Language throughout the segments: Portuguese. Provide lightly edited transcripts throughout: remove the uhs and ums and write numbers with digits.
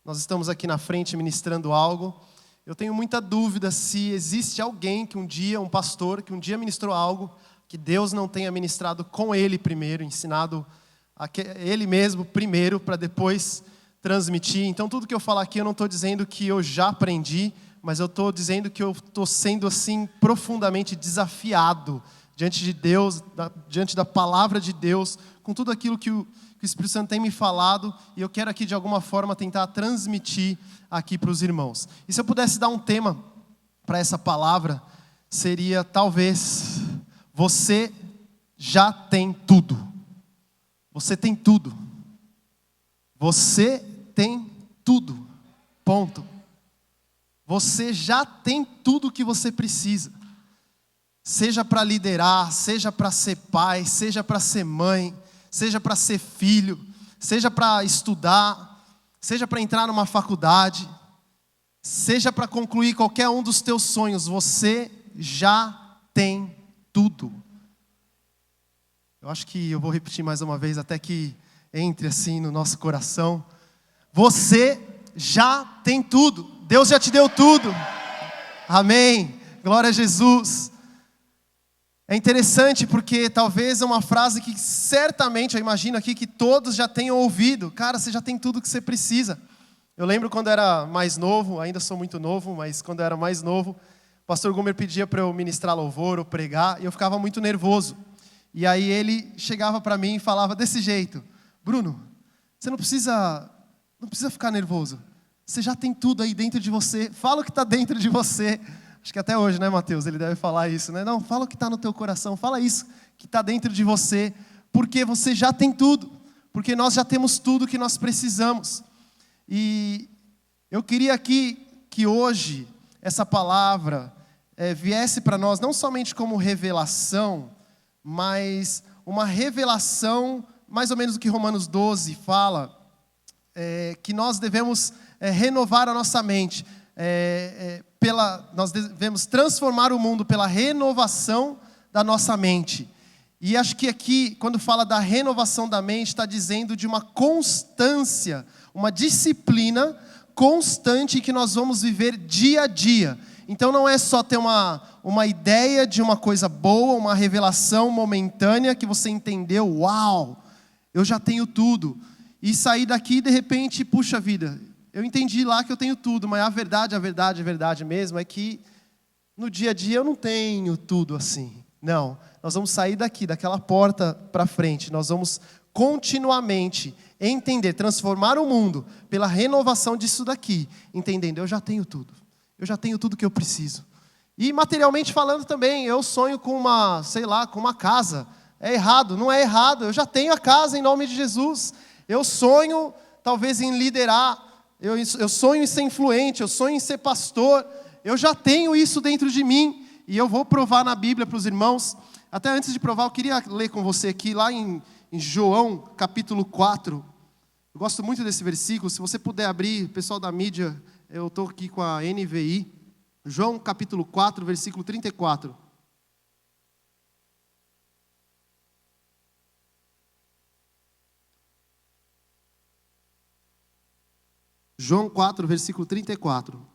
nós estamos aqui na frente ministrando algo. Eu tenho muita dúvida se existe alguém que um dia, um pastor, que um dia ministrou algo que Deus não tenha ministrado com ele primeiro, ensinado ele mesmo primeiro, para depois transmitir. Então tudo que eu falar aqui eu não estou dizendo que eu já aprendi, mas eu estou dizendo que eu estou sendo assim profundamente desafiado diante de Deus, diante da palavra de Deus, com tudo aquilo que o Espírito Santo tem me falado, e eu quero aqui de alguma forma tentar transmitir aqui para os irmãos. E se eu pudesse dar um tema para essa palavra, seria talvez: você já tem tudo. Você tem tudo. Você tem tudo. Ponto. Você já tem tudo o que você precisa. Seja para liderar, seja para ser pai, seja para ser mãe, seja para ser filho, seja para estudar, seja para entrar numa faculdade, seja para concluir qualquer um dos teus sonhos, você já tem tudo. Eu acho que eu vou repetir mais uma vez até que entre assim no nosso coração. Você já tem tudo. Deus já te deu tudo. Amém. Glória a Jesus. É interessante porque talvez é uma frase que certamente, eu imagino aqui, que todos já tenham ouvido. Cara, você já tem tudo que você precisa. Eu lembro quando eu era mais novo, ainda sou muito novo, mas quando eu era mais novo, o pastor Gumer pedia para eu ministrar louvor ou pregar, e eu ficava muito nervoso. E aí ele chegava para mim e falava desse jeito: Bruno, você não precisa ficar nervoso. Você já tem tudo aí dentro de você. Fala o que está dentro de você. Acho que até hoje, né, Mateus? Ele deve falar isso, né? Não, fala o que está no teu coração. Fala isso que está dentro de você. Porque você já tem tudo. Porque nós já temos tudo que nós precisamos. E eu queria aqui que hoje essa palavra viesse para nós não somente como revelação, mas uma revelação, mais ou menos do que Romanos 12 fala, que nós devemos renovar a nossa mente. Nós devemos transformar o mundo pela renovação da nossa mente. E acho que aqui, quando fala da renovação da mente, está dizendo de uma constância, uma disciplina constante que nós vamos viver dia a dia. Então não é só ter uma ideia de uma coisa boa, uma revelação momentânea que você entendeu, uau, eu já tenho tudo. E sair daqui e de repente, puxa vida, eu entendi lá que eu tenho tudo, mas a verdade mesmo é que no dia a dia eu não tenho tudo assim. Não, nós vamos sair daqui, daquela porta para frente, nós vamos continuamente entender, transformar o mundo pela renovação disso daqui, entendendo, eu já tenho tudo que eu preciso. E materialmente falando também, eu sonho com uma casa. É errado? Não é errado, eu já tenho a casa em nome de Jesus. Eu sonho talvez em liderar, eu sonho em ser influente, eu sonho em ser pastor. Eu já tenho isso dentro de mim e eu vou provar na Bíblia para os irmãos. Até antes de provar, eu queria ler com você aqui, lá em João, capítulo 4. Eu gosto muito desse versículo, se você puder abrir, pessoal da mídia, eu estou aqui com a NVI. João capítulo 4, versículo 34. João 4, versículo 34.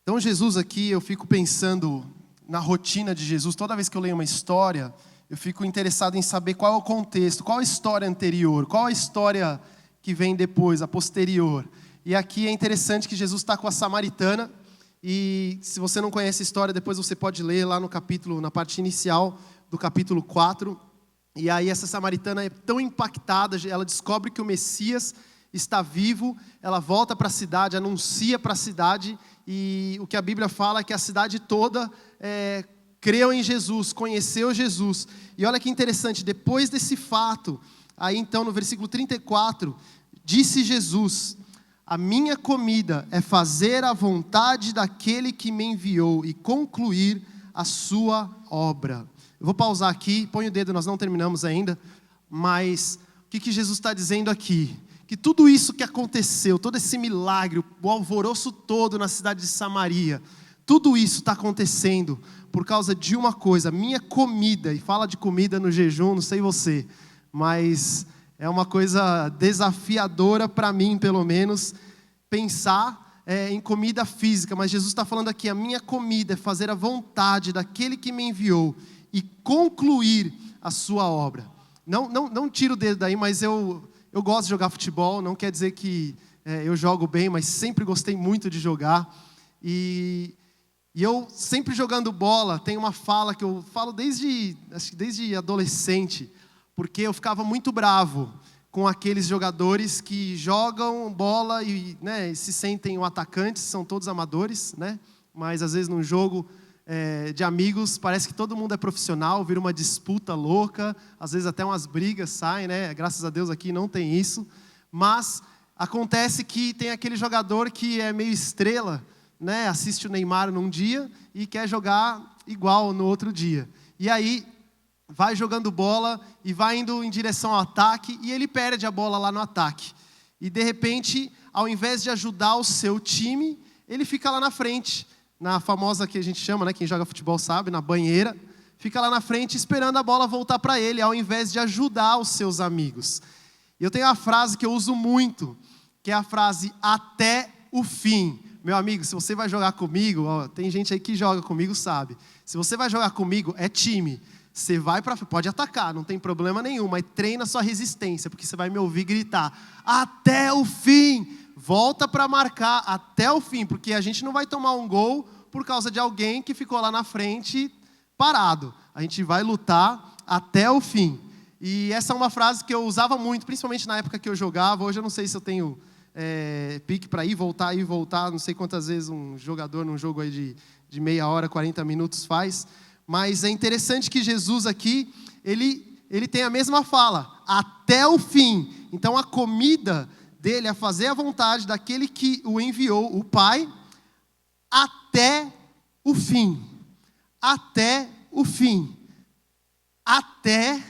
Então Jesus aqui, eu fico pensando na rotina de Jesus. Toda vez que eu leio uma história, eu fico interessado em saber qual é o contexto, qual a história anterior, qual a história que vem depois, a posterior. E aqui é interessante que Jesus está com a samaritana, e se você não conhece a história, depois você pode ler lá no capítulo, na parte inicial do capítulo 4. E aí essa samaritana é tão impactada, ela descobre que o Messias está vivo, ela volta para a cidade, anuncia para a cidade, e o que a Bíblia fala é que a cidade toda creu em Jesus, conheceu Jesus. E olha que interessante, depois desse fato, aí então no versículo 34, disse Jesus: a minha comida é fazer a vontade daquele que me enviou e concluir a sua obra. Eu vou pausar aqui, põe o dedo, nós não terminamos ainda, mas o que Jesus está dizendo aqui? Que tudo isso que aconteceu, todo esse milagre, o alvoroço todo na cidade de Samaria, tudo isso está acontecendo por causa de uma coisa, minha comida. E fala de comida no jejum, não sei você, mas é uma coisa desafiadora para mim, pelo menos, pensar em comida física, mas Jesus está falando aqui, a minha comida é fazer a vontade daquele que me enviou e concluir a sua obra. Não tiro o dedo daí, mas eu gosto de jogar futebol, não quer dizer que eu jogo bem, mas sempre gostei muito de jogar. E eu sempre jogando bola, tem uma fala que eu falo desde adolescente, porque eu ficava muito bravo com aqueles jogadores que jogam bola e se sentem atacantes, são todos amadores, mas às vezes num jogo de amigos parece que todo mundo é profissional, vira uma disputa louca, às vezes até umas brigas saem, graças a Deus aqui não tem isso, mas acontece que tem aquele jogador que é meio estrela, assiste o Neymar num dia e quer jogar igual no outro dia. E aí vai jogando bola e vai indo em direção ao ataque e ele perde a bola lá no ataque. E de repente, ao invés de ajudar o seu time, ele fica lá na frente, na famosa que a gente chama, quem joga futebol sabe, na banheira, fica lá na frente esperando a bola voltar para ele, ao invés de ajudar os seus amigos. E eu tenho uma frase que eu uso muito, que é a frase até o fim. Meu amigo, se você vai jogar comigo, tem gente aí que joga comigo, sabe. Se você vai jogar comigo, é time. Você vai pode atacar, não tem problema nenhum, mas treina sua resistência, porque você vai me ouvir gritar, até o fim, volta para marcar até o fim, porque a gente não vai tomar um gol por causa de alguém que ficou lá na frente parado. A gente vai lutar até o fim. E essa é uma frase que eu usava muito, principalmente na época que eu jogava. Hoje eu não sei se eu tenho pique para ir, voltar, não sei quantas vezes um jogador num jogo aí de meia hora, 40 minutos faz. Mas é interessante que Jesus aqui, ele tem a mesma fala, até o fim. Então a comida dele é fazer a vontade daquele que o enviou, o Pai, até o fim. Até o fim. Até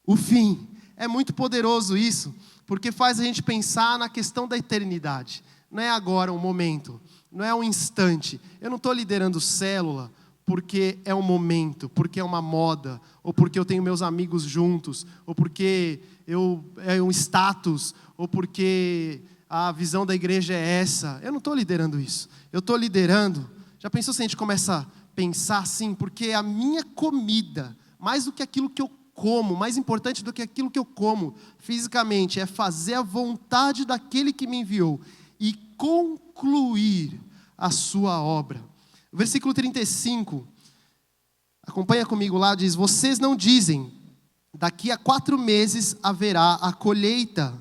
o fim. É muito poderoso isso, porque faz a gente pensar na questão da eternidade. Não é agora um momento, não é um instante. Eu não estou liderando célula porque é um momento, porque é uma moda, ou porque eu tenho meus amigos juntos, ou porque é um status, ou porque a visão da igreja é essa. Eu não estou liderando isso. Eu estou liderando. Já pensou se a gente começa a pensar assim? Porque a minha comida, mais do que aquilo que eu como, mais importante do que aquilo que eu como fisicamente, é fazer a vontade daquele que me enviou e concluir a sua obra. O versículo 35, acompanha comigo lá, diz, vocês não dizem, daqui a 4 meses haverá a colheita.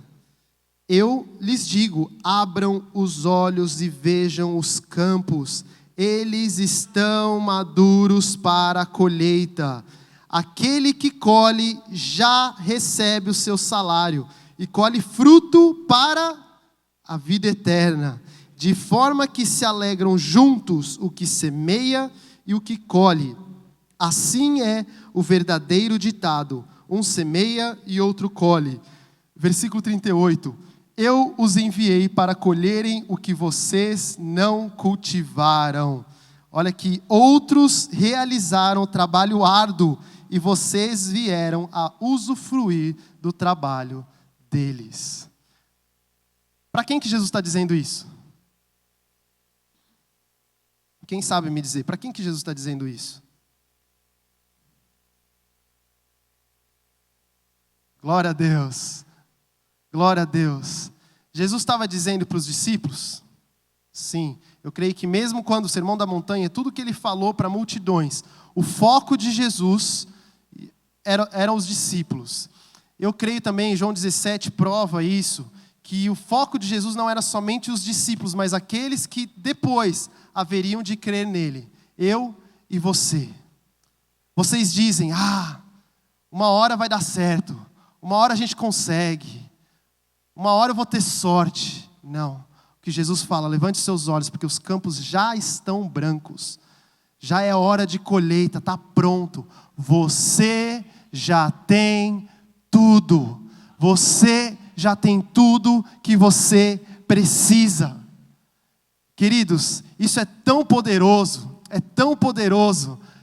Eu lhes digo, abram os olhos e vejam os campos, eles estão maduros para a colheita. Aquele que colhe já recebe o seu salário e colhe fruto para a vida eterna, de forma que se alegram juntos o que semeia e o que colhe. Assim é o verdadeiro ditado, um semeia e outro colhe. Versículo 38, eu os enviei para colherem o que vocês não cultivaram. Olha aqui, outros realizaram o trabalho árduo e vocês vieram a usufruir do trabalho deles. Para quem que Jesus está dizendo isso? Quem sabe me dizer, para quem que Jesus está dizendo isso? Glória a Deus. Glória a Deus. Jesus estava dizendo para os discípulos? Sim, eu creio que mesmo quando o Sermão da Montanha, tudo que ele falou para multidões, o foco de Jesus eram os discípulos. Eu creio também, João 17 prova isso, que o foco de Jesus não era somente os discípulos, mas aqueles que depois haveriam de crer nele. Eu e você. Vocês dizem, uma hora vai dar certo, uma hora a gente consegue, uma hora eu vou ter sorte. Não. O que Jesus fala, levante seus olhos, porque os campos já estão brancos. Já é hora de colheita, está pronto. Você já tem tudo. Você já tem tudo que você precisa. Queridos, isso é tão poderoso,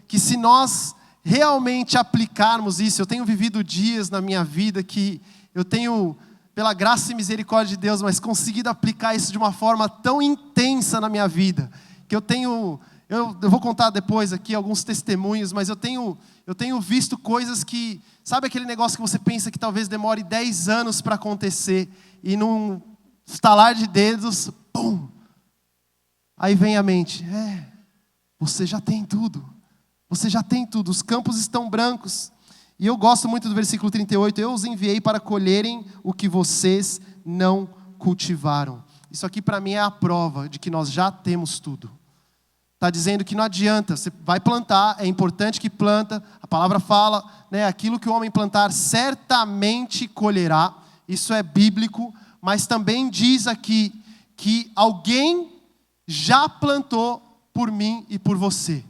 que se nós realmente aplicarmos isso, eu tenho vivido dias na minha vida que eu tenho pela graça e misericórdia de Deus, mas conseguido aplicar isso de uma forma tão intensa na minha vida, que eu vou contar depois aqui alguns testemunhos, mas eu tenho visto coisas que, sabe aquele negócio que você pensa que talvez demore 10 anos para acontecer, e num estalar de dedos, pum! Aí vem a mente, você já tem tudo, os campos estão brancos. E eu gosto muito do versículo 38, eu os enviei para colherem o que vocês não cultivaram. Isso aqui para mim é a prova de que nós já temos tudo. Está dizendo que não adianta, você vai plantar, é importante que planta, a palavra fala, aquilo que o homem plantar certamente colherá, isso é bíblico, mas também diz aqui que alguém já plantou por mim e por você.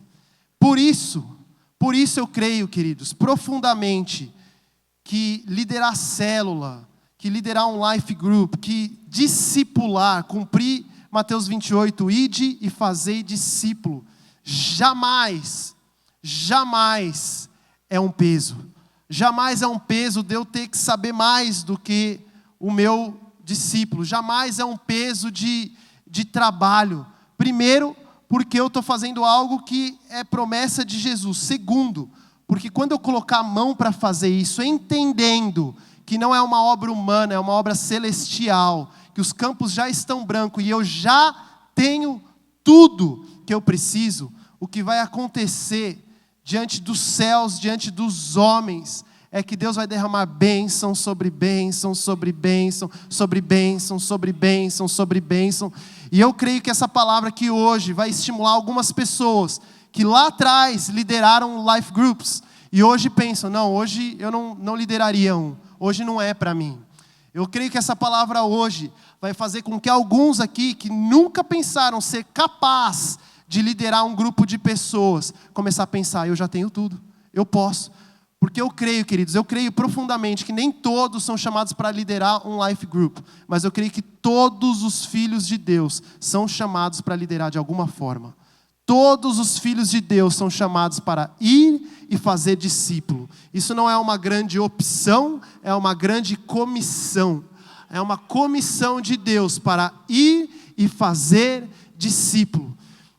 Por isso eu creio, queridos, profundamente, que liderar célula, que liderar um life group, que discipular, cumprir Mateus 28, ide e fazei discípulo, jamais é um peso. Jamais é um peso de eu ter que saber mais do que o meu discípulo. Jamais é um peso de trabalho. Primeiro, porque eu estou fazendo algo que é promessa de Jesus. Segundo, porque quando eu colocar a mão para fazer isso, entendendo que não é uma obra humana, é uma obra celestial, que os campos já estão brancos e eu já tenho tudo que eu preciso, o que vai acontecer diante dos céus, diante dos homens, é que Deus vai derramar bênção sobre bênção, sobre bênção, sobre bênção, sobre bênção, sobre bênção. E eu creio que essa palavra aqui hoje vai estimular algumas pessoas que lá atrás lideraram life groups e hoje pensam, não, hoje eu não lideraria um, hoje não é para mim. Eu creio que essa palavra hoje vai fazer com que alguns aqui que nunca pensaram ser capaz de liderar um grupo de pessoas, começar a pensar, eu já tenho tudo, eu posso. Porque eu creio, queridos, eu creio profundamente que nem todos são chamados para liderar um life group, mas eu creio que todos os filhos de Deus são chamados para liderar de alguma forma. Todos os filhos de Deus são chamados para ir e fazer discípulo. Isso não é uma grande opção, é uma grande comissão. É uma comissão de Deus para ir e fazer discípulo.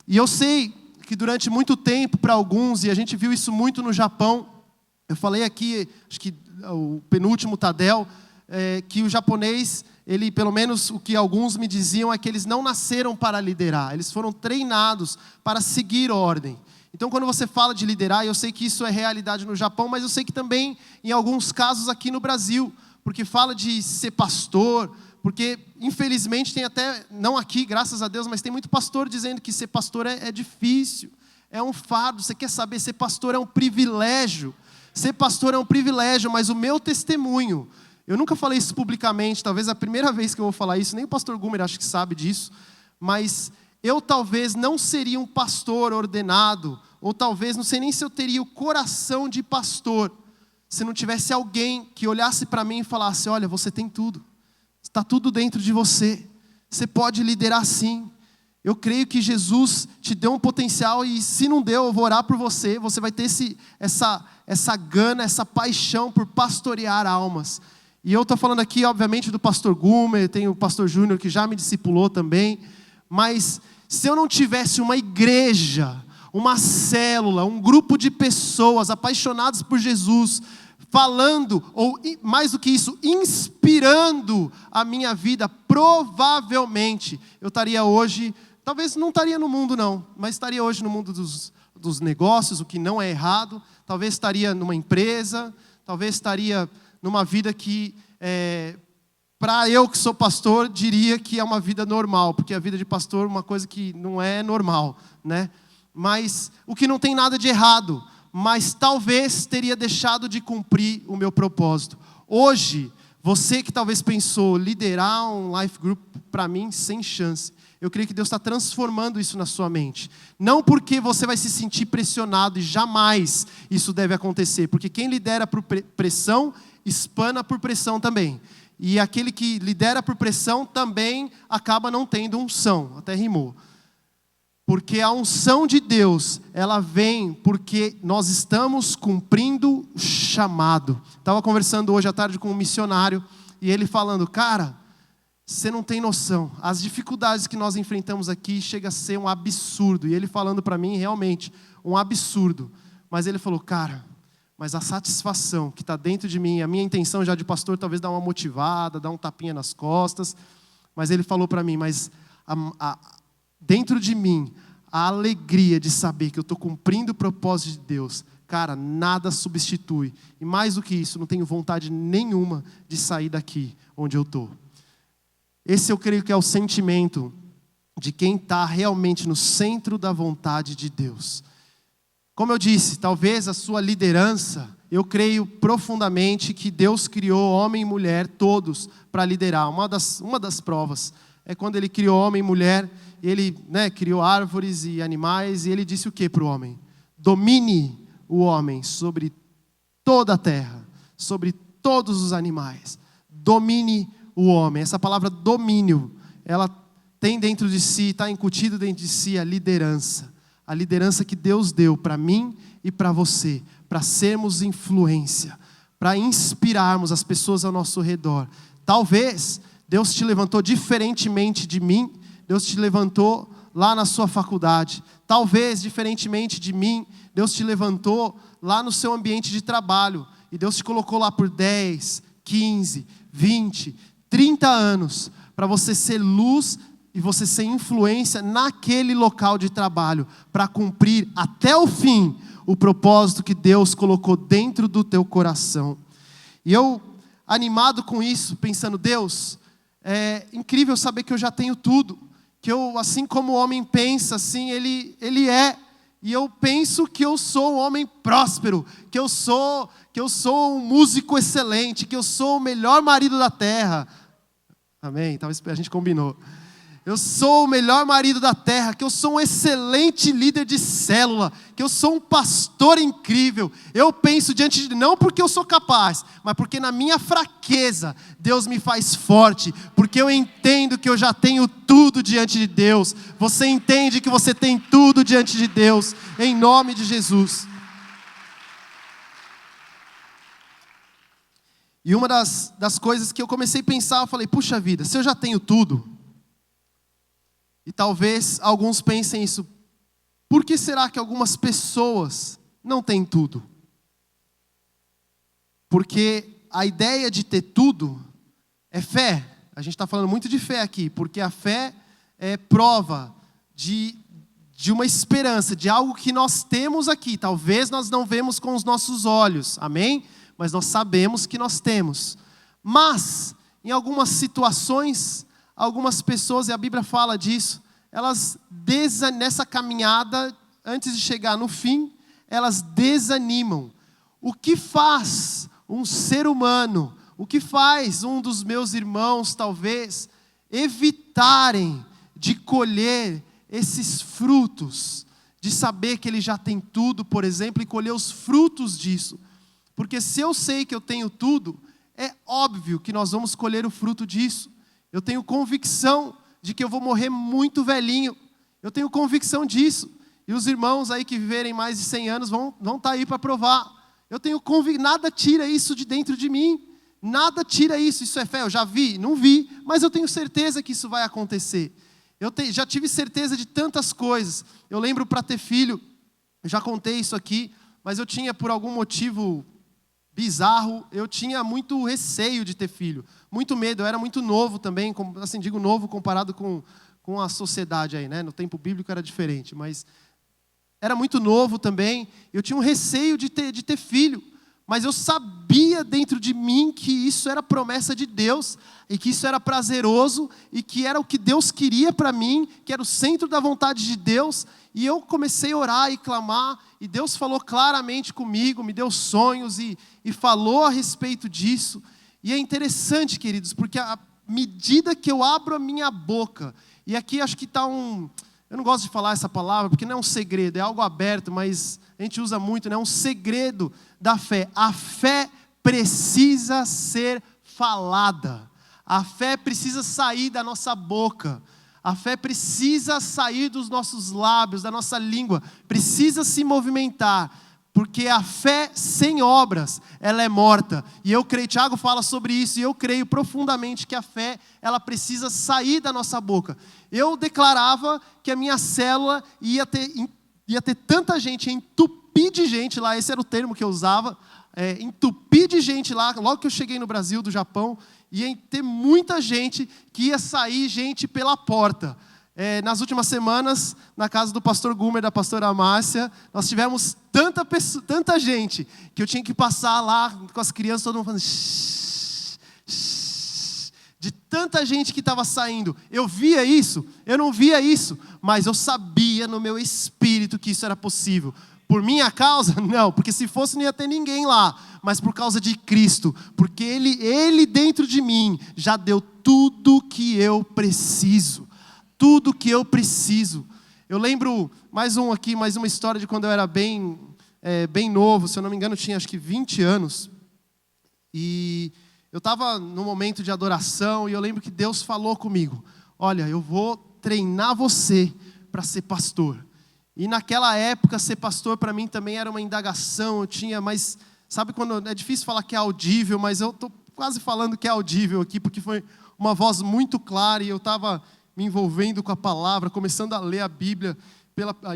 E eu sei que durante muito tempo, para alguns, e a gente viu isso muito no Japão, eu falei aqui, acho que o penúltimo Tadel, que o japonês, ele, pelo menos o que alguns me diziam, é que eles não nasceram para liderar, eles foram treinados para seguir ordem. Então, quando você fala de liderar, eu sei que isso é realidade no Japão, mas eu sei que também, em alguns casos aqui no Brasil, porque fala de ser pastor, porque, infelizmente, tem até, não aqui, graças a Deus, mas tem muito pastor dizendo que ser pastor é difícil, é um fardo. Você quer saber, ser pastor é um privilégio. Ser pastor é um privilégio, mas o meu testemunho, eu nunca falei isso publicamente, talvez é a primeira vez que eu vou falar isso, nem o pastor Gumer acho que sabe disso, mas eu talvez não seria um pastor ordenado, ou talvez, não sei nem se eu teria o coração de pastor, se não tivesse alguém que olhasse para mim e falasse, olha, você tem tudo, está tudo dentro de você, você pode liderar sim. Eu creio que Jesus te deu um potencial e se não deu, eu vou orar por você. Você vai ter essa gana, essa paixão por pastorear almas. E eu estou falando aqui, obviamente, do pastor Gumer, tem o pastor Júnior que já me discipulou também. Mas se eu não tivesse uma igreja, uma célula, um grupo de pessoas apaixonadas por Jesus, falando, ou mais do que isso, inspirando a minha vida, provavelmente eu estaria hoje... Talvez não estaria no mundo não, mas estaria hoje no mundo dos negócios, o que não é errado. Talvez estaria numa empresa, talvez estaria numa vida que, para eu que sou pastor, diria que é uma vida normal, porque a vida de pastor é uma coisa que não é normal, né? Mas o que não tem nada de errado, mas talvez teria deixado de cumprir o meu propósito. Hoje, você que talvez pensou, liderar um life group, para mim, sem chance. Eu creio que Deus está transformando isso na sua mente. Não porque você vai se sentir pressionado, e jamais isso deve acontecer. Porque quem lidera por pressão, espana por pressão também. E aquele que lidera por pressão também acaba não tendo unção. Até rimou. Porque a unção de Deus, ela vem porque nós estamos cumprindo o chamado. Estava conversando hoje à tarde com um missionário, E ele falando, cara, você não tem noção. As dificuldades que nós enfrentamos aqui chega a ser um absurdo. E ele falando para mim, realmente, um absurdo. Mas ele falou, cara, mas a satisfação que está dentro de mim, a minha intenção já de pastor talvez dar uma motivada, dar um tapinha nas costas. Mas ele falou para mim, mas dentro de mim, a alegria de saber que eu estou cumprindo o propósito de Deus, cara, nada substitui. E mais do que isso, não tenho vontade nenhuma de sair daqui onde eu estou. Esse eu creio que é o sentimento de quem está realmente no centro da vontade de Deus. Como eu disse, talvez a sua liderança, eu creio profundamente que Deus criou homem e mulher todos para liderar. Uma das provas é quando Ele criou homem e mulher, Ele criou árvores e animais, e Ele disse o que para o homem? Domine o homem sobre toda a terra, sobre todos os animais. Domine o homem. Essa palavra domínio, ela tem dentro de si, está incutido dentro de si a liderança. A liderança que Deus deu para mim e para você, para sermos influência, para inspirarmos as pessoas ao nosso redor. Talvez Deus te levantou diferentemente de mim, Deus te levantou lá na sua faculdade. Talvez, diferentemente de mim, Deus te levantou lá no seu ambiente de trabalho. E Deus te colocou lá por 10, 15, 20, 30 anos, para você ser luz e você ser influência naquele local de trabalho, para cumprir até o fim o propósito que Deus colocou dentro do teu coração. E eu, animado com isso, pensando, Deus, é incrível saber que eu já tenho tudo, que eu, assim como o homem pensa, assim, ele é, e eu penso que eu sou um homem próspero, que eu sou um músico excelente, que eu sou o melhor marido da terra. Amém? Então a gente combinou. Eu sou o melhor marido da terra, que eu sou um excelente líder de célula, que eu sou um pastor incrível. Eu penso diante de, não porque eu sou capaz, mas porque na minha fraqueza, Deus me faz forte, porque eu entendo que eu já tenho tudo diante de Deus. Você entende que você tem tudo diante de Deus, em nome de Jesus. E uma das coisas que eu comecei a pensar, eu falei, puxa vida, se eu já tenho tudo, e talvez alguns pensem isso, por que será que algumas pessoas não têm tudo? Porque a ideia de ter tudo é fé. A gente está falando muito de fé aqui, porque a fé é prova de uma esperança, de algo que nós temos aqui. Talvez nós não vemos com os nossos olhos, amém? Mas nós sabemos que nós temos. Mas, em algumas situações, algumas pessoas, e a Bíblia fala disso, elas nessa caminhada, antes de chegar no fim, elas desanimam. O que faz um ser humano, o que faz um dos meus irmãos, talvez, evitarem de colher esses frutos, de saber que ele já tem tudo, por exemplo, e colher os frutos disso? Porque se eu sei que eu tenho tudo, é óbvio que nós vamos colher o fruto disso. Eu tenho convicção de que eu vou morrer muito velhinho. Eu tenho convicção disso. E os irmãos aí que viverem mais de 100 anos vão estar aí para provar. Eu tenho nada tira isso de dentro de mim. Nada tira isso. Isso é fé. Eu já vi? Não vi. Mas eu tenho certeza que isso vai acontecer. Já tive certeza de tantas coisas. Eu lembro para ter filho, eu já contei isso aqui, mas eu tinha por algum motivo bizarro, eu tinha muito receio de ter filho, muito medo, eu era muito novo também, assim, digo novo comparado com a sociedade aí, né? No tempo bíblico era diferente, mas era muito novo também, eu tinha um receio de ter filho, mas eu sabia dentro de mim que isso era promessa de Deus, e que isso era prazeroso, e que era o que Deus queria para mim, que era o centro da vontade de Deus, e eu comecei a orar e clamar, e Deus falou claramente comigo, me deu sonhos e falou a respeito disso. E é interessante, queridos, porque à medida que eu abro a minha boca, e aqui acho que está eu não gosto de falar essa palavra, porque não é um segredo, é algo aberto, mas a gente usa muito, né? Um segredo da fé. A fé precisa ser falada. A fé precisa sair da nossa boca. A fé precisa sair dos nossos lábios, da nossa língua. Precisa se movimentar. Porque a fé sem obras, ela é morta. E eu creio, Tiago fala sobre isso, e eu creio profundamente que a fé, ela precisa sair da nossa boca. Eu declarava que a minha célula ia ter tanta gente, entupir de gente lá, esse era o termo que eu usava, entupir de gente lá, logo que eu cheguei no Brasil, do Japão, ia ter muita gente, que ia sair gente pela porta. Nas últimas semanas, na casa do pastor Gumer e da pastora Márcia, nós tivemos tanta gente, que eu tinha que passar lá com as crianças, todo mundo falando shh, shh, de tanta gente que estava saindo. Eu via isso? Eu não via isso, mas eu sabia no meu espírito que isso era possível. Por minha causa? Não, porque se fosse não ia ter ninguém lá, mas por causa de Cristo, porque Ele dentro de mim já deu tudo que eu preciso. Tudo que eu preciso. Eu lembro mais uma história de quando eu era bem novo, se eu não me engano, eu tinha acho que 20 anos. E eu estava num momento de adoração e eu lembro que Deus falou comigo: olha, eu vou treinar você para ser pastor. E naquela época, ser pastor para mim também era uma indagação, mas sabe quando é difícil falar que é audível, mas eu estou quase falando que é audível aqui, porque foi uma voz muito clara e eu estava me envolvendo com a palavra, começando a ler a Bíblia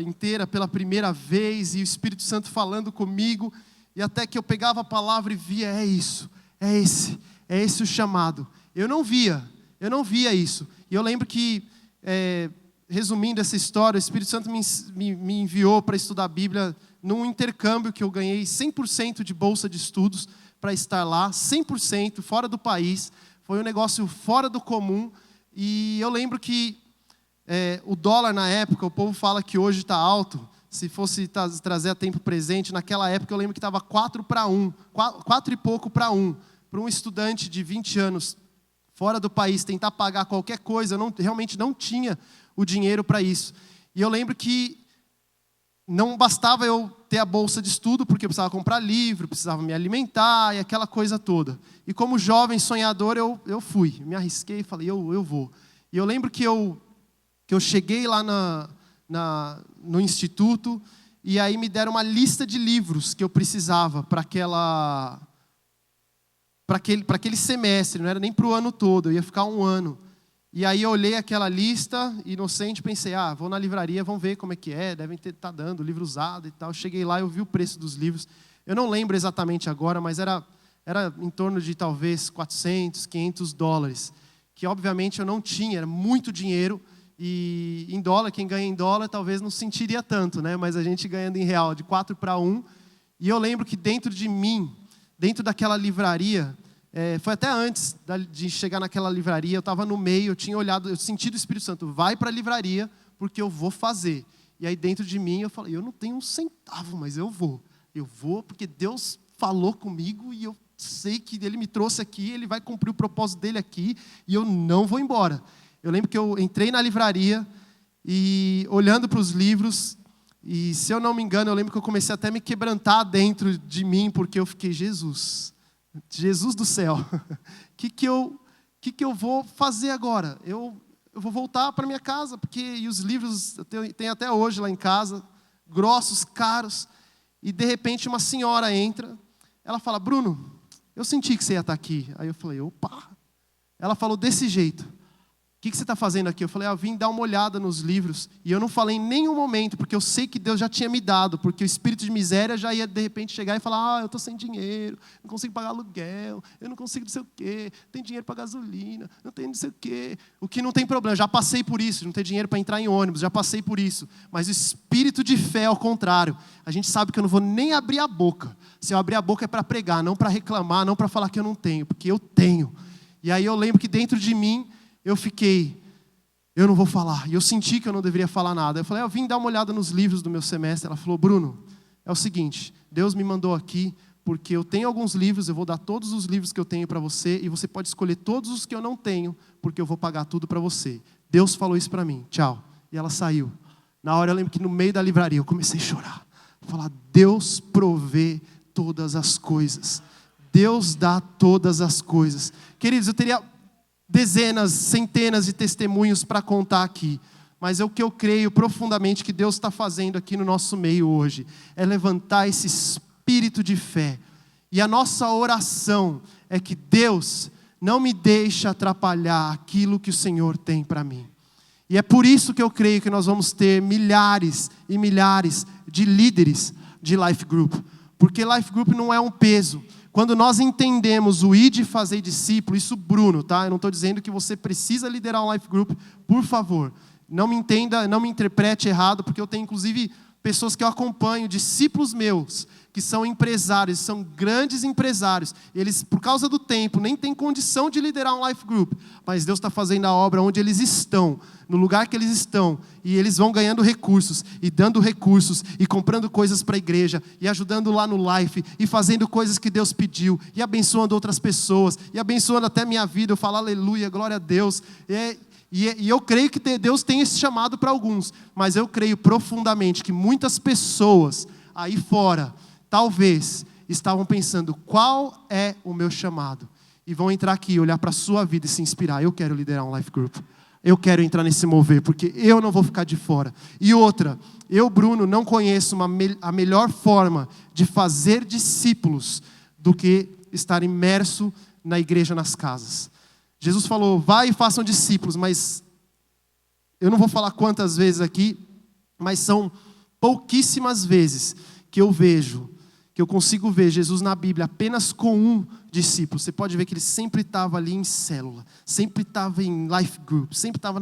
inteira pela primeira vez, e o Espírito Santo falando comigo, e até que eu pegava a palavra e via, é esse o chamado. Eu não via isso. E eu lembro que, resumindo essa história, o Espírito Santo me enviou para estudar a Bíblia num intercâmbio que eu ganhei 100% de bolsa de estudos para estar lá, 100% fora do país, foi um negócio fora do comum. E eu lembro que o dólar na época, o povo fala que hoje está alto, se fosse trazer a tempo presente, naquela época eu lembro que estava 4 e pouco para 1, para um estudante de 20 anos, fora do país, tentar pagar qualquer coisa, eu realmente não tinha o dinheiro para isso. E eu lembro que não bastava eu ter a bolsa de estudo, porque eu precisava comprar livro, precisava me alimentar e aquela coisa toda. E como jovem sonhador, eu fui, me arrisquei e falei, eu vou. E eu lembro que eu cheguei lá no instituto, e aí me deram uma lista de livros que eu precisava para aquele semestre, não era nem para o ano todo, eu ia ficar 1 ano. E aí eu olhei aquela lista, inocente, pensei, vou na livraria, vamos ver como é que é, devem estar dando livro usado e tal. Cheguei lá, eu vi o preço dos livros. Eu não lembro exatamente agora, mas era em torno de talvez $400, $500, que obviamente eu não tinha, era muito dinheiro. E em dólar, quem ganha em dólar talvez não sentiria tanto, né? Mas a gente ganhando em real, de 4 para 1. E eu lembro que dentro de mim, dentro daquela livraria, foi até antes de chegar naquela livraria, eu estava no meio, eu tinha olhado, eu senti do Espírito Santo, vai para a livraria, porque eu vou fazer. E aí dentro de mim eu falei, eu não tenho um centavo, mas eu vou. Eu vou porque Deus falou comigo e eu sei que Ele me trouxe aqui, Ele vai cumprir o propósito dEle aqui, e eu não vou embora. Eu lembro que eu entrei na livraria, e olhando para os livros, e se eu não me engano, eu lembro que eu comecei até a me quebrantar dentro de mim, porque eu fiquei, Jesus do céu, que eu vou fazer agora? Eu vou voltar para minha casa, e os livros tem até hoje lá em casa, grossos, caros, e de repente uma senhora entra, ela fala, Bruno, eu senti que você ia estar aqui. Aí eu falei, opa. Ela falou desse jeito, o que você está fazendo aqui? Eu falei, eu vim dar uma olhada nos livros. E eu não falei em nenhum momento, porque eu sei que Deus já tinha me dado, porque o espírito de miséria já ia de repente chegar e falar, eu estou sem dinheiro, não consigo pagar aluguel, eu não consigo não sei o quê, não tem dinheiro para gasolina, não tem não sei o quê. O que não tem problema, eu já passei por isso, não ter dinheiro para entrar em ônibus, já passei por isso. Mas o espírito de fé, ao contrário, a gente sabe que eu não vou nem abrir a boca. Se eu abrir a boca é para pregar, não para reclamar, não para falar que eu não tenho, porque eu tenho. E aí eu lembro que dentro de mim, eu fiquei, eu não vou falar. E eu senti que eu não deveria falar nada. Eu falei, eu vim dar uma olhada nos livros do meu semestre. Ela falou, Bruno, é o seguinte, Deus me mandou aqui, porque eu tenho alguns livros, eu vou dar todos os livros que eu tenho para você, e você pode escolher todos os que eu não tenho, porque eu vou pagar tudo para você. Deus falou isso para mim, tchau. E ela saiu. Na hora eu lembro que no meio da livraria eu comecei a chorar. Falar, Deus provê todas as coisas. Deus dá todas as coisas. Queridos, eu teria dezenas, centenas de testemunhos para contar aqui. Mas o que eu creio profundamente que Deus está fazendo aqui no nosso meio hoje é levantar esse espírito de fé. E a nossa oração é que Deus não me deixe atrapalhar aquilo que o Senhor tem para mim. E é por isso que eu creio que nós vamos ter milhares e milhares de líderes de Life Group. Porque Life Group não é um peso. Quando nós entendemos o ir de fazer discípulo, isso Bruno, tá? Eu não estou dizendo que você precisa liderar um Life Group, por favor. Não me entenda, não me interprete errado, porque eu tenho inclusive pessoas que eu acompanho, discípulos meus, que são empresários, são grandes empresários. Eles, por causa do tempo, nem têm condição de liderar um Life Group. Mas Deus está fazendo a obra onde eles estão, no lugar que eles estão. E eles vão ganhando recursos, e dando recursos, e comprando coisas para a igreja, e ajudando lá no Life, e fazendo coisas que Deus pediu, e abençoando outras pessoas, e abençoando até minha vida. Eu falo aleluia, glória a Deus. E eu creio que Deus tem esse chamado para alguns. Mas eu creio profundamente que muitas pessoas aí fora talvez estavam pensando, qual é o meu chamado? E vão entrar aqui, olhar para a sua vida e se inspirar. Eu quero liderar um Life Group. Eu quero entrar nesse mover, porque eu não vou ficar de fora. E outra, eu, Bruno, não conheço a melhor forma de fazer discípulos do que estar imerso na igreja, nas casas. Jesus falou, vai e façam discípulos, mas eu não vou falar quantas vezes aqui, mas são pouquíssimas vezes que eu consigo ver Jesus na Bíblia apenas com um discípulo. Você pode ver que ele sempre estava ali em célula, sempre estava em life group, sempre estava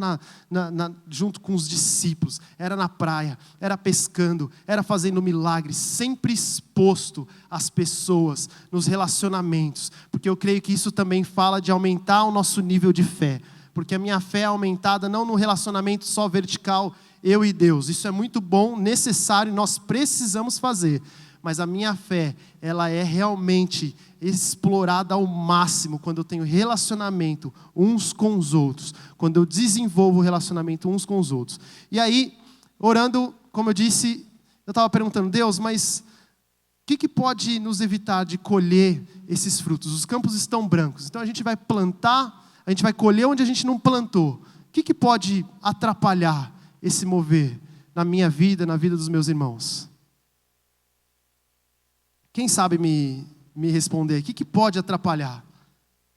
junto com os discípulos, era na praia, era pescando, era fazendo milagres, sempre exposto às pessoas, nos relacionamentos, porque eu creio que isso também fala de aumentar o nosso nível de fé, porque a minha fé é aumentada não no relacionamento só vertical, eu e Deus, isso é muito bom, necessário, nós precisamos fazer, mas a minha fé, ela é realmente explorada ao máximo quando eu tenho relacionamento uns com os outros, quando eu desenvolvo relacionamento uns com os outros. E aí, orando, como eu disse, eu estava perguntando, Deus, mas o que pode nos evitar de colher esses frutos? Os campos estão brancos, então a gente vai plantar, a gente vai colher onde a gente não plantou. O que pode atrapalhar esse mover na minha vida, na vida dos meus irmãos? Quem sabe me responder? O que pode atrapalhar?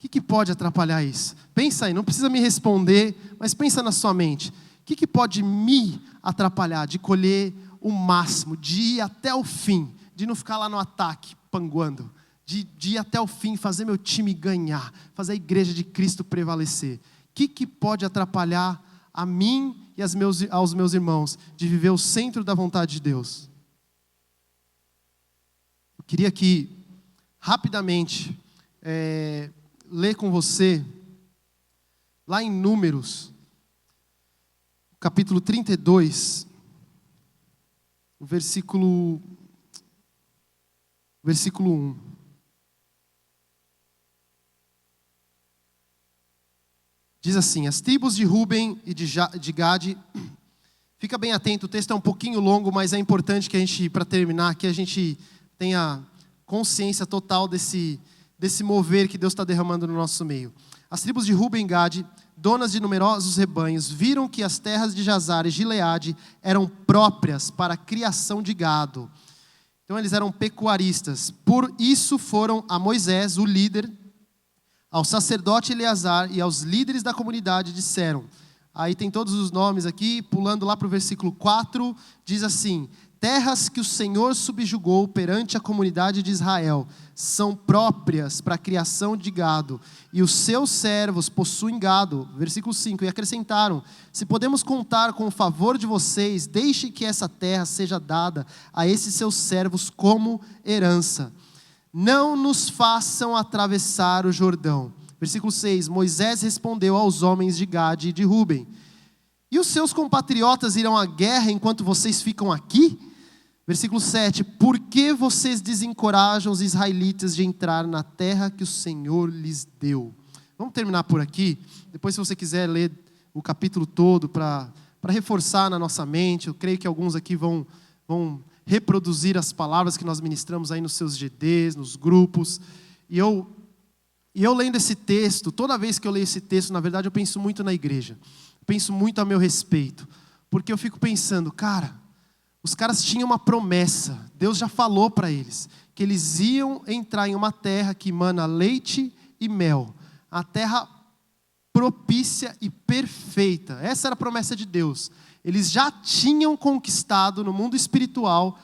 O que pode atrapalhar isso? Pensa aí, não precisa me responder, mas pensa na sua mente. O que pode me atrapalhar de colher o máximo, de ir até o fim, de não ficar lá no ataque, panguando, de ir até o fim, fazer meu time ganhar, fazer a igreja de Cristo prevalecer? O que pode atrapalhar a mim e aos meus irmãos de viver o centro da vontade de Deus? Queria aqui, rapidamente, ler com você, lá em Números, capítulo 32, o versículo 1. Diz assim, as tribos de Ruben e de Gade, fica bem atento, o texto é um pouquinho longo, mas é importante que a gente, para terminar, que a gente tenha consciência total desse mover que Deus está derramando no nosso meio. As tribos de Ruben e Gade, donas de numerosos rebanhos, viram que as terras de Jazar e Gileade eram próprias para a criação de gado. Então eles eram pecuaristas. Por isso foram a Moisés, o líder, ao sacerdote Eleazar e aos líderes da comunidade disseram, aí tem todos os nomes aqui, pulando lá para o versículo 4, diz assim, terras que o Senhor subjugou perante a comunidade de Israel são próprias para a criação de gado, e os seus servos possuem gado. Versículo 5, e acrescentaram, se podemos contar com o favor de vocês, deixe que essa terra seja dada a esses seus servos como herança. Não nos façam atravessar o Jordão. Versículo 6, Moisés respondeu aos homens de Gade e de Ruben, e os seus compatriotas irão à guerra enquanto vocês ficam aqui? Versículo 7, por que vocês desencorajam os israelitas de entrar na terra que o Senhor lhes deu? Vamos terminar por aqui, depois se você quiser ler o capítulo todo para reforçar na nossa mente, eu creio que alguns aqui vão reproduzir as palavras que nós ministramos aí nos seus GDs, nos grupos, e eu lendo esse texto, toda vez que eu leio esse texto, na verdade eu penso muito na igreja, penso muito a meu respeito, porque eu fico pensando, cara, os caras tinham uma promessa, Deus já falou para eles, que eles iam entrar em uma terra que mana leite e mel, a terra propícia e perfeita. Essa era a promessa de Deus. Eles já tinham conquistado no mundo espiritual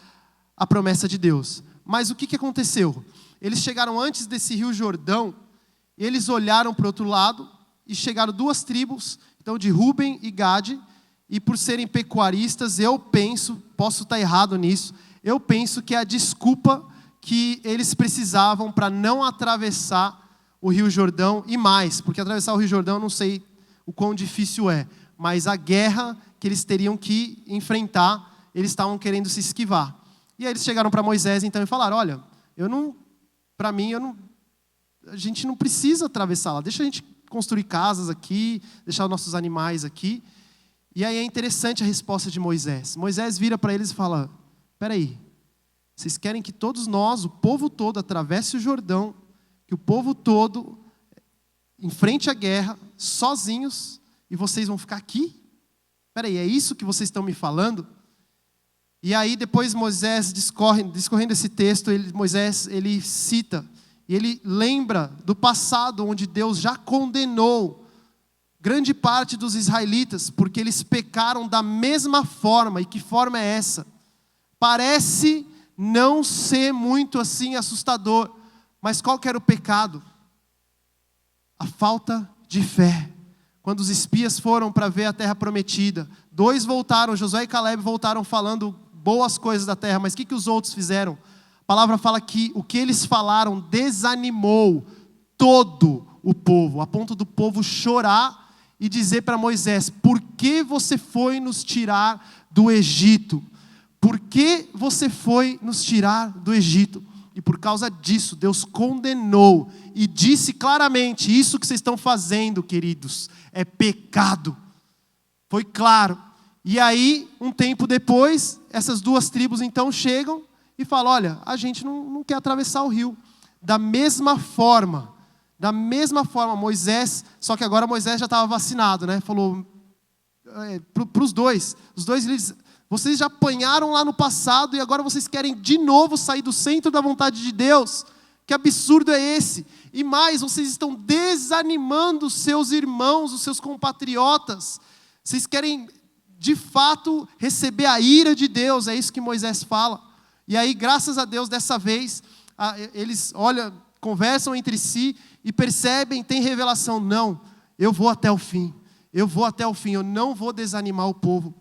a promessa de Deus. Mas o que aconteceu? Eles chegaram antes desse rio Jordão, eles olharam para o outro lado e chegaram 2 tribos, então de Ruben e Gade, e por serem pecuaristas, eu penso, posso estar errado nisso, eu penso que é a desculpa que eles precisavam para não atravessar o Rio Jordão e mais, porque atravessar o Rio Jordão eu não sei o quão difícil é, mas a guerra que eles teriam que enfrentar, eles estavam querendo se esquivar. E aí eles chegaram para Moisés então e falaram, olha, a gente não precisa atravessar lá, deixa a gente construir casas aqui, deixar os nossos animais aqui. E aí é interessante a resposta de Moisés. Moisés vira para eles e fala, peraí, vocês querem que todos nós, o povo todo, atravesse o Jordão, que o povo todo enfrente a guerra, sozinhos, e vocês vão ficar aqui? Peraí, é isso que vocês estão me falando? E aí depois Moisés, discorrendo esse texto, Moisés cita, e ele lembra do passado, onde Deus já condenou grande parte dos israelitas, porque eles pecaram da mesma forma. E que forma é essa? Parece não ser muito assim assustador, mas qual que era o pecado? A falta de fé. Quando os espias foram para ver a terra prometida, 2 voltaram, Josué e Caleb voltaram falando boas coisas da terra, mas o que os outros fizeram? A palavra fala que o que eles falaram desanimou todo o povo, a ponto do povo chorar e dizer para Moisés, por que você foi nos tirar do Egito? Por que você foi nos tirar do Egito? E por causa disso, Deus condenou e disse claramente, isso que vocês estão fazendo, queridos, é pecado. Foi claro. E aí, um tempo depois, essas 2 tribos então chegam e falam, olha, a gente não quer atravessar o rio. Da mesma forma, Moisés, só que agora Moisés já estava vacinado, né? Falou para os dois líderes, vocês já apanharam lá no passado e agora vocês querem de novo sair do centro da vontade de Deus? Que absurdo é esse? E mais, vocês estão desanimando os seus irmãos, os seus compatriotas. Vocês querem, de fato, receber a ira de Deus, é isso que Moisés fala. E aí, graças a Deus, dessa vez, eles conversam entre si e percebem, tem revelação, não, eu vou até o fim, eu não vou desanimar o povo.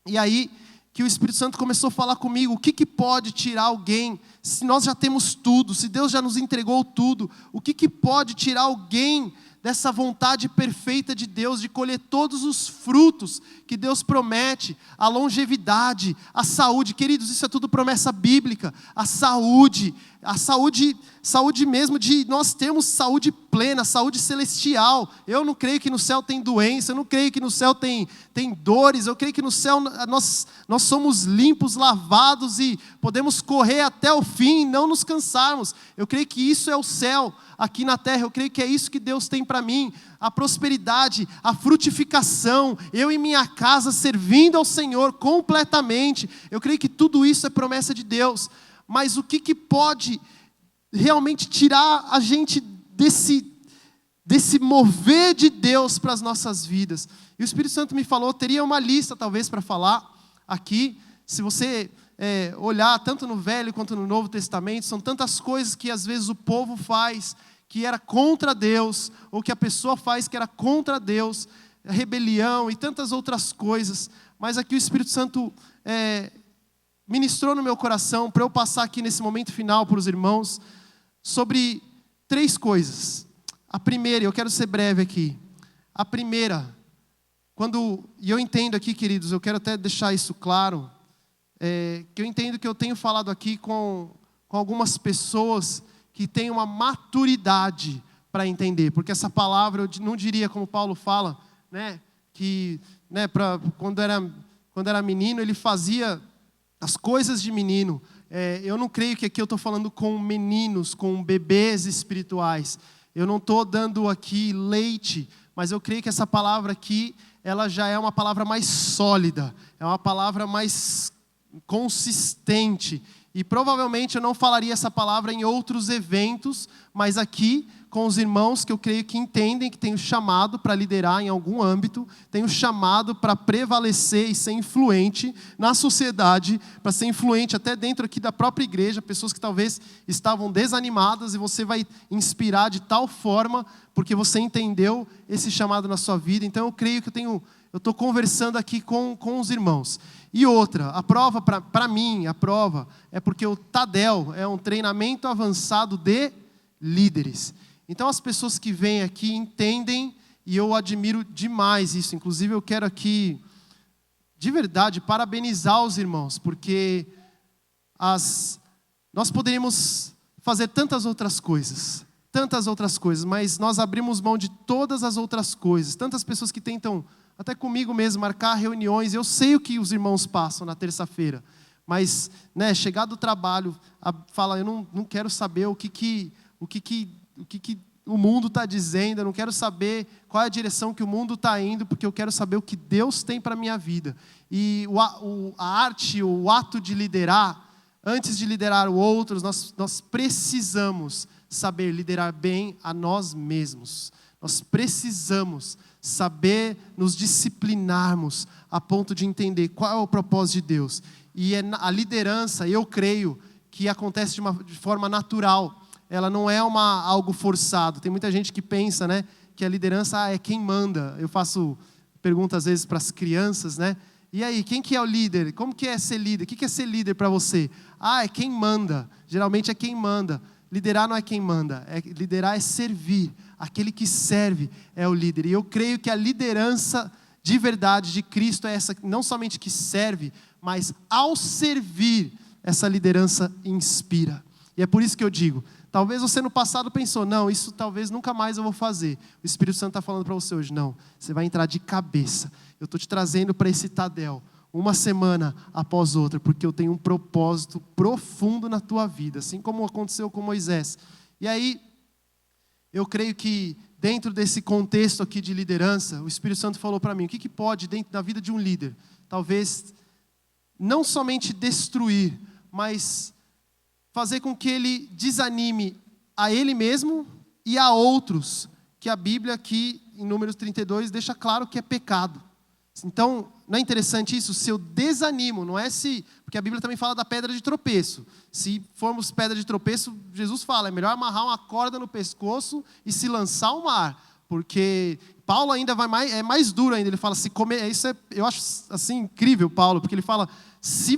E aí, que o Espírito Santo começou a falar comigo, o que pode tirar alguém, se nós já temos tudo, se Deus já nos entregou tudo, o que pode tirar alguém dessa vontade perfeita de Deus, de colher todos os frutos que Deus promete, a longevidade, a saúde, queridos, isso é tudo promessa bíblica, a saúde mesmo, de nós termos saúde plena, saúde celestial. Eu não creio que no céu tem doença, eu não creio que no céu tem dores, eu creio que no céu nós somos limpos, lavados e podemos correr até o fim e não nos cansarmos. Eu creio que isso é o céu aqui na terra, eu creio que é isso que Deus tem para mim, a prosperidade, a frutificação, eu e minha casa servindo ao Senhor completamente. Eu creio que tudo isso é promessa de Deus. Mas o que pode realmente tirar a gente desse mover de Deus para as nossas vidas? E o Espírito Santo me falou, teria uma lista talvez para falar aqui, se você olhar tanto no Velho quanto no Novo Testamento, são tantas coisas que às vezes o povo faz que era contra Deus, ou que a pessoa faz que era contra Deus, rebelião e tantas outras coisas. Mas aqui o Espírito Santo ministrou no meu coração para eu passar aqui nesse momento final para os irmãos sobre 3 coisas. A primeira, eu quero ser breve aqui. A primeira, e eu entendo aqui, queridos, eu quero até deixar isso claro, que eu entendo que eu tenho falado aqui com algumas pessoas que têm uma maturidade para entender, porque essa palavra, eu não diria como Paulo fala, que quando era menino, ele fazia as coisas de menino. Eu não creio que aqui eu estou falando com meninos, com bebês espirituais. Eu não estou dando aqui leite, mas eu creio que essa palavra aqui ela já é uma palavra mais sólida, é uma palavra mais consistente. E provavelmente eu não falaria essa palavra em outros eventos, mas aqui com os irmãos que eu creio que entendem que tem o chamado para liderar em algum âmbito, tem o chamado para prevalecer e ser influente na sociedade, para ser influente até dentro aqui da própria igreja, pessoas que talvez estavam desanimadas e você vai inspirar de tal forma, porque você entendeu esse chamado na sua vida. Então eu creio que eu estou conversando aqui com os irmãos. E outra, a prova, para mim, a prova é porque o TADEL é um treinamento avançado de líderes. Então as pessoas que vêm aqui entendem, e eu admiro demais isso. Inclusive eu quero aqui, de verdade, parabenizar os irmãos, porque nós poderíamos fazer tantas outras coisas, mas nós abrimos mão de todas as outras coisas. Tantas pessoas que tentam, até comigo mesmo, marcar reuniões. Eu sei o que os irmãos passam na terça-feira, mas chegar do trabalho, fala, eu não quero saber o que o mundo está dizendo, eu não quero saber qual é a direção que o mundo está indo, porque eu quero saber o que Deus tem para a minha vida. E a arte, o ato de liderar, antes de liderar outros, nós precisamos saber liderar bem a nós mesmos. Nós precisamos saber nos disciplinarmos a ponto de entender qual é o propósito de Deus. E a liderança, eu creio, que acontece de forma natural. Ela não é algo forçado. Tem muita gente que pensa, que a liderança é quem manda. Eu faço perguntas às vezes para as crianças, E aí, quem que é o líder? Como que é ser líder? O que é ser líder para você? É quem manda. Geralmente é quem manda. Liderar não é quem manda. Liderar é servir. Aquele que serve é o líder. E eu creio que a liderança de verdade de Cristo é essa, não somente que serve, mas ao servir, essa liderança inspira. E é por isso que eu digo, talvez você no passado pensou, não, isso talvez nunca mais eu vou fazer. O Espírito Santo está falando para você hoje, não, você vai entrar de cabeça. Eu estou te trazendo para esse TADEL, uma semana após outra, porque eu tenho um propósito profundo na tua vida, assim como aconteceu com Moisés. E aí, eu creio que dentro desse contexto aqui de liderança, o Espírito Santo falou para mim, o que pode dentro da vida de um líder? Talvez não somente destruir, mas fazer com que ele desanime a ele mesmo e a outros, que a Bíblia aqui, em Números 32, deixa claro que é pecado. Então, não é interessante isso? Se eu desanimo, não é se... Porque a Bíblia também fala da pedra de tropeço. Se formos pedra de tropeço, Jesus fala, é melhor amarrar uma corda no pescoço e se lançar ao mar. Porque Paulo ainda é mais duro ainda. Ele fala, se comer... eu acho assim incrível, Paulo, porque ele fala, se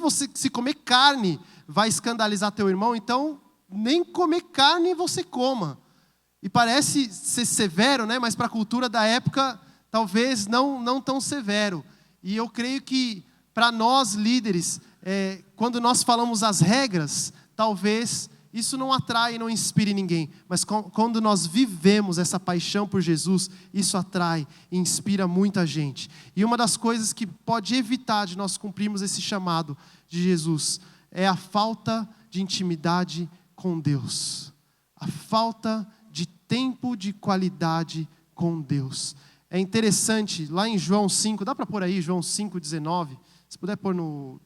comer carne vai escandalizar teu irmão, então nem comer carne você coma. E parece ser severo, mas para a cultura da época, talvez não tão severo. E eu creio que para nós líderes, quando nós falamos as regras, talvez isso não atrai e não inspire ninguém. Mas quando nós vivemos essa paixão por Jesus, isso atrai e inspira muita gente. E uma das coisas que pode evitar de nós cumprirmos esse chamado de Jesus é a falta de intimidade com Deus. A falta de tempo de qualidade com Deus. É interessante, lá em João 5, dá para pôr aí João 5,19? Se puder pôr no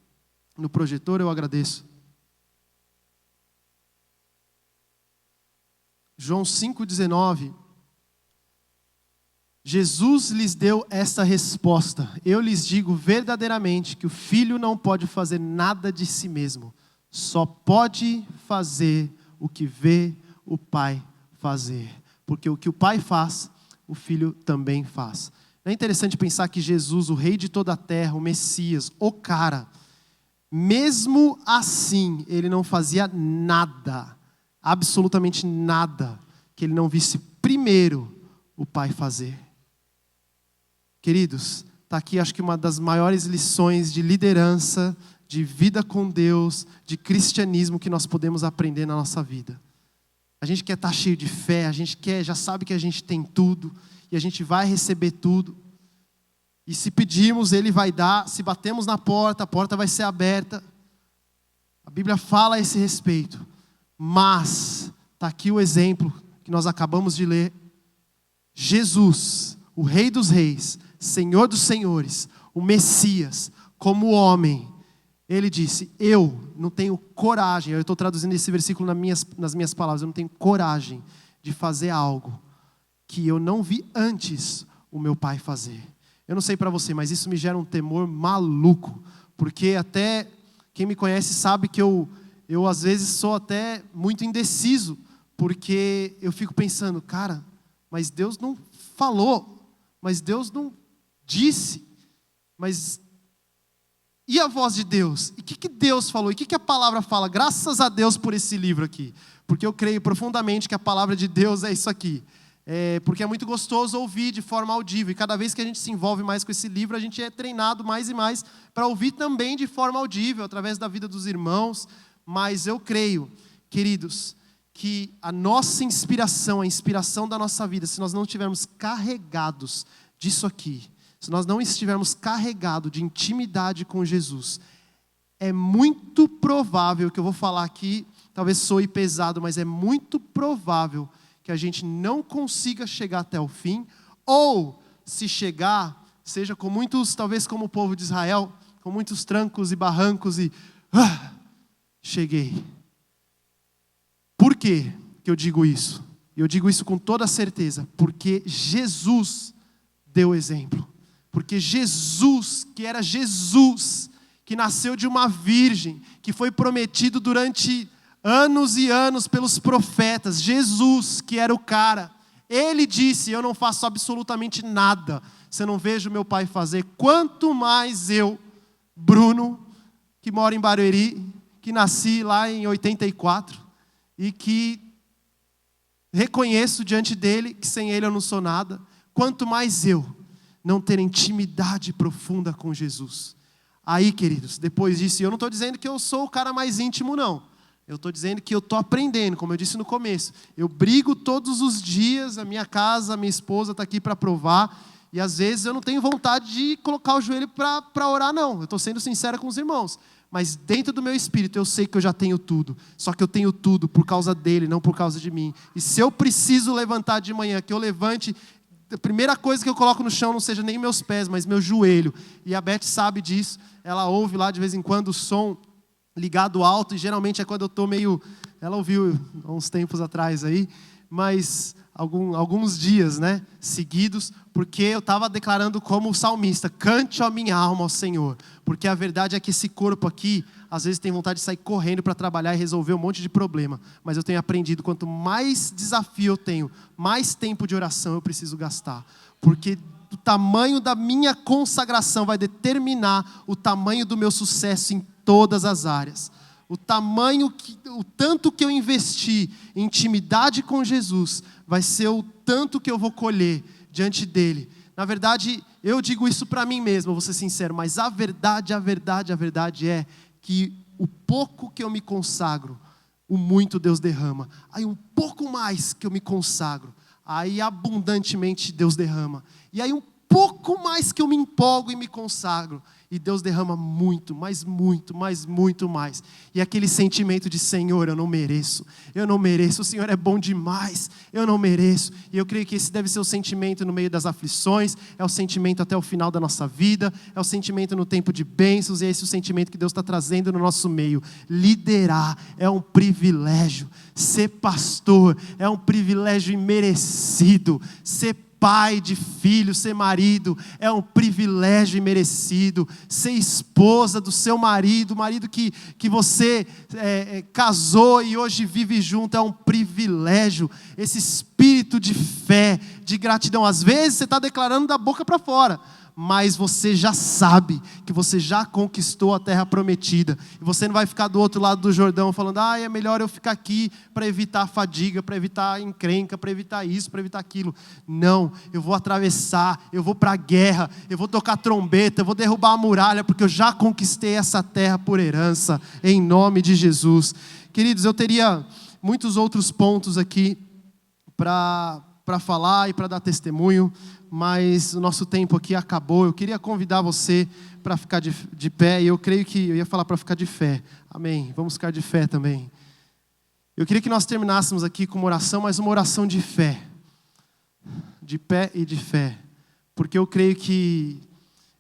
projetor, eu agradeço. João 5,19. Jesus lhes deu esta resposta: eu lhes digo verdadeiramente que o Filho não pode fazer nada de si mesmo, só pode fazer o que vê o Pai fazer. Porque o que o Pai faz, o Filho também faz. Não é interessante pensar que Jesus, o Rei de toda a terra, o Messias, o cara, mesmo assim, ele não fazia nada, absolutamente nada, que ele não visse primeiro o Pai fazer. Queridos, está aqui acho que uma das maiores lições de liderança, de vida com Deus, de cristianismo que nós podemos aprender na nossa vida. A gente quer estar cheio de fé, a gente já sabe que a gente tem tudo, e a gente vai receber tudo. E se pedirmos, Ele vai dar, se batemos na porta, a porta vai ser aberta. A Bíblia fala a esse respeito. Mas, está aqui o exemplo que nós acabamos de ler. Jesus, o Rei dos Reis, Senhor dos senhores, o Messias, como homem, ele disse, eu não tenho coragem, eu estou traduzindo esse versículo nas minhas palavras, eu não tenho coragem de fazer algo que eu não vi antes o meu pai fazer. Eu não sei para você, mas isso me gera um temor maluco, porque até quem me conhece sabe que eu às vezes sou até muito indeciso, porque eu fico pensando, cara, mas Deus não falou, mas Deus não disse, mas e a voz de Deus? E o que Deus falou? E o que a palavra fala? Graças a Deus por esse livro aqui, porque eu creio profundamente que a palavra de Deus é isso aqui. Porque é muito gostoso ouvir de forma audível, e cada vez que a gente se envolve mais com esse livro, a gente é treinado mais e mais para ouvir também de forma audível, através da vida dos irmãos. Mas eu creio, queridos, que a nossa inspiração, a inspiração da nossa vida, se nós não estivermos carregados disso aqui, se nós não estivermos carregados de intimidade com Jesus, é muito provável, que eu vou falar aqui, talvez soe pesado, mas é muito provável que a gente não consiga chegar até o fim, ou se chegar, seja com muitos, talvez como o povo de Israel, com muitos trancos e barrancos e cheguei. Por quê que eu digo isso? Eu digo isso com toda certeza, porque Jesus deu exemplo. Porque Jesus, que era Jesus, que nasceu de uma virgem, que foi prometido durante anos e anos pelos profetas, Jesus, que era o cara, ele disse, eu não faço absolutamente nada, se eu não vejo meu pai fazer, quanto mais eu, Bruno, que mora em Barueri, que nasci lá em 84, e que reconheço diante dele, que sem ele eu não sou nada, quanto mais eu não ter intimidade profunda com Jesus. Aí, queridos, depois disso, eu não estou dizendo que eu sou o cara mais íntimo, não. Eu estou dizendo que eu estou aprendendo, como eu disse no começo. Eu brigo todos os dias, a minha casa, a minha esposa está aqui para provar. E às vezes eu não tenho vontade de colocar o joelho para orar, não. Eu estou sendo sincero com os irmãos. Mas dentro do meu espírito eu sei que eu já tenho tudo. Só que eu tenho tudo por causa dele, não por causa de mim. E se eu preciso levantar de manhã, que eu levante, a primeira coisa que eu coloco no chão não seja nem meus pés, mas meu joelho. E a Beth sabe disso. Ela ouve lá de vez em quando o som ligado alto, e geralmente é quando eu estou meio... Ela ouviu há uns tempos atrás aí, mas alguns dias, né, seguidos, porque eu estava declarando como o salmista, cante a minha alma ao Senhor, porque a verdade é que esse corpo aqui, às vezes tem vontade de sair correndo para trabalhar e resolver um monte de problema, mas eu tenho aprendido, quanto mais desafio eu tenho, mais tempo de oração eu preciso gastar, porque o tamanho da minha consagração vai determinar o tamanho do meu sucesso em todas as áreas. O tanto que eu investi em intimidade com Jesus, vai ser o tanto que eu vou colher diante dele. Na verdade, eu digo isso para mim mesmo, vou ser sincero, mas a verdade é que o pouco que eu me consagro, o muito Deus derrama. Aí um pouco mais que eu me consagro, aí abundantemente Deus derrama. E aí um pouco mais que eu me empolgo e me consagro, e Deus derrama muito, mas muito, mas muito mais. E aquele sentimento de Senhor, eu não mereço, o Senhor é bom demais, eu não mereço. E eu creio que esse deve ser o sentimento no meio das aflições, é o sentimento até o final da nossa vida, é o sentimento no tempo de bênçãos, e é esse o sentimento que Deus está trazendo no nosso meio. Liderar é um privilégio, ser pastor é um privilégio imerecido, ser pai de filho, ser marido, é um privilégio imerecido, ser esposa do seu marido, o marido que você casou e hoje vive junto, é um privilégio, esse espírito de fé, de gratidão, às vezes você está declarando da boca para fora, mas você já sabe que você já conquistou a terra prometida, e você não vai ficar do outro lado do Jordão falando, é melhor eu ficar aqui para evitar a fadiga, para evitar a encrenca, para evitar isso, para evitar aquilo. Não, eu vou atravessar, eu vou para a guerra, eu vou tocar trombeta, eu vou derrubar a muralha, porque eu já conquistei essa terra por herança, em nome de Jesus. Queridos, eu teria muitos outros pontos aqui para falar e para dar testemunho, mas o nosso tempo aqui acabou. Eu queria convidar você para ficar de pé, e eu creio que eu ia falar para ficar de fé. Amém. Vamos ficar de fé também. Eu queria que nós terminássemos aqui com uma oração, mas uma oração de fé. De pé e de fé. porque eu creio que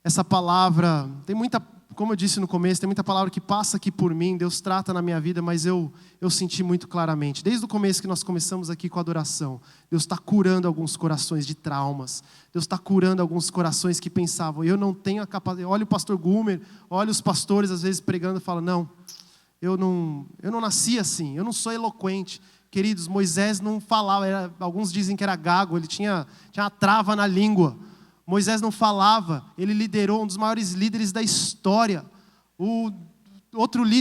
essa palavra, tem muita, como eu disse no começo, tem muita palavra que passa aqui por mim, Deus trata na minha vida, mas eu senti muito claramente. Desde o começo que nós começamos aqui com a adoração, Deus está curando alguns corações de traumas. Deus está curando alguns corações que pensavam, eu não tenho a capacidade. Olha o pastor Gumer, olha os pastores às vezes pregando e falam, não, eu não nasci assim, eu não sou eloquente. Queridos, Moisés não falava, alguns dizem que era gago, ele tinha uma trava na língua. Moisés não falava, ele liderou um dos maiores líderes da história.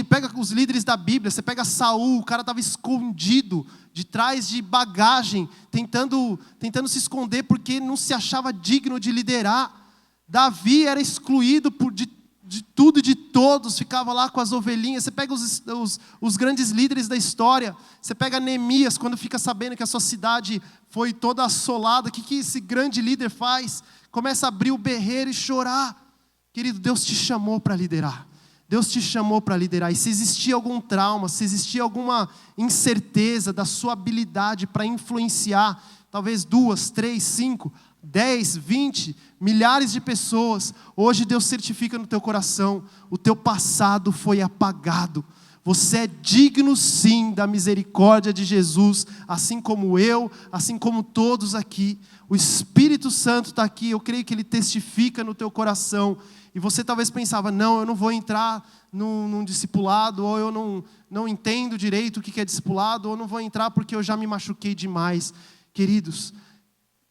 Pega os líderes da Bíblia, você pega Saul, o cara estava escondido, de trás de bagagem, tentando se esconder porque não se achava digno de liderar. Davi era excluído de tudo e de todos, ficava lá com as ovelhinhas. Você pega os grandes líderes da história, você pega Neemias, quando fica sabendo que a sua cidade foi toda assolada, o que esse grande líder faz? Começa a abrir o berreiro e chorar. Querido, Deus te chamou para liderar. Deus te chamou para liderar. E se existia algum trauma, se existia alguma incerteza da sua habilidade para influenciar, talvez 2, 3, 5, 10, 20, milhares de pessoas, hoje Deus certifica no teu coração, o teu passado foi apagado. Você é digno sim da misericórdia de Jesus, assim como eu, assim como todos aqui. O Espírito Santo está aqui, eu creio que Ele testifica no teu coração. E você talvez pensava, não, eu não vou entrar num discipulado, ou eu não entendo direito o que é discipulado, ou eu não vou entrar porque eu já me machuquei demais. Queridos,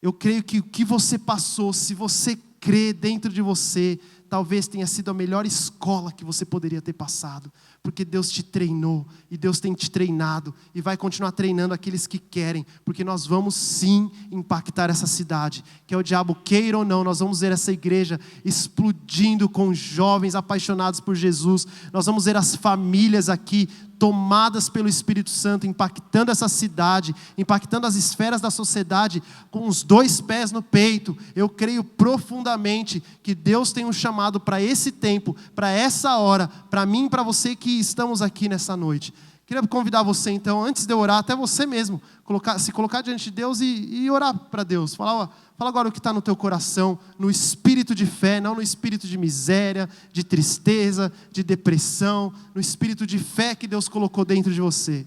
eu creio que o que você passou, se você crê dentro de você, talvez tenha sido a melhor escola que você poderia ter passado. Porque Deus te treinou, e Deus tem te treinado, e vai continuar treinando aqueles que querem, porque nós vamos sim impactar essa cidade, que é o diabo queira ou não, nós vamos ver essa igreja explodindo com jovens apaixonados por Jesus, nós vamos ver as famílias aqui, tomadas pelo Espírito Santo, impactando essa cidade, impactando as esferas da sociedade, com os 2 pés no peito. Eu creio profundamente que Deus tem um chamado para esse tempo, para essa hora, para mim e para você que estamos aqui nessa noite. Queria convidar você então, antes de eu orar, até você mesmo, se colocar diante de Deus e orar para Deus. Fala agora o que está no teu coração, no espírito de fé, não no espírito de miséria, de tristeza, de depressão, no espírito de fé que Deus colocou dentro de você.